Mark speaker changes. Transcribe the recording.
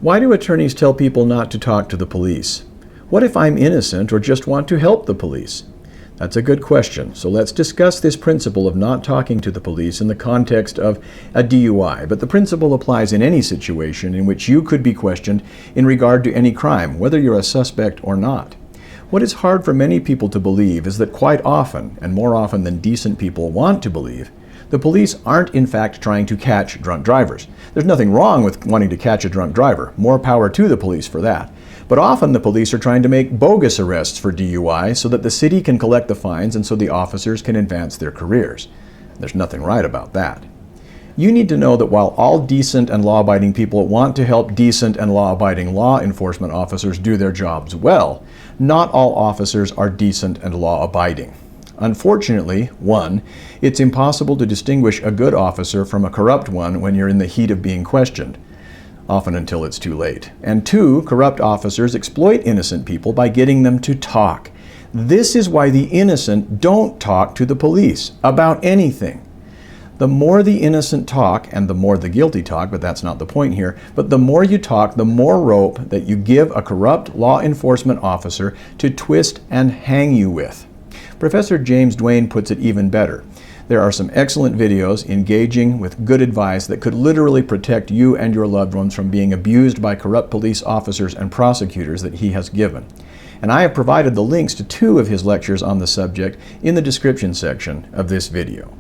Speaker 1: Why do attorneys tell people not to talk to the police? What if I'm innocent or just want to help the police? That's a good question. So let's discuss this principle of not talking to the police in the context of a DUI. But the principle applies in any situation in which you could be questioned in regard to any crime, whether you're a suspect or not. What is hard for many people to believe is that quite often, and more often than decent people want to believe, the police aren't in fact trying to catch drunk drivers. There's nothing wrong with wanting to catch a drunk driver. More power to the police for that. But often the police are trying to make bogus arrests for DUI so that the city can collect the fines and so the officers can advance their careers. There's nothing right about that. You need to know that while all decent and law-abiding people want to help decent and law-abiding law enforcement officers do their jobs well, not all officers are decent and law-abiding. Unfortunately, 1, it's impossible to distinguish a good officer from a corrupt one when you're in the heat of being questioned, often until it's too late. And 2, corrupt officers exploit innocent people by getting them to talk. This is why the innocent don't talk to the police about anything. The more the innocent talk, and the more the guilty talk, but that's not the point here, but the more you talk, the more rope that you give a corrupt law enforcement officer to twist and hang you with. Professor James Duane puts it even better. There are some excellent videos engaging with good advice that could literally protect you and your loved ones from being abused by corrupt police officers and prosecutors that he has given. And I have provided the links to 2 of his lectures on the subject in the description section of this video.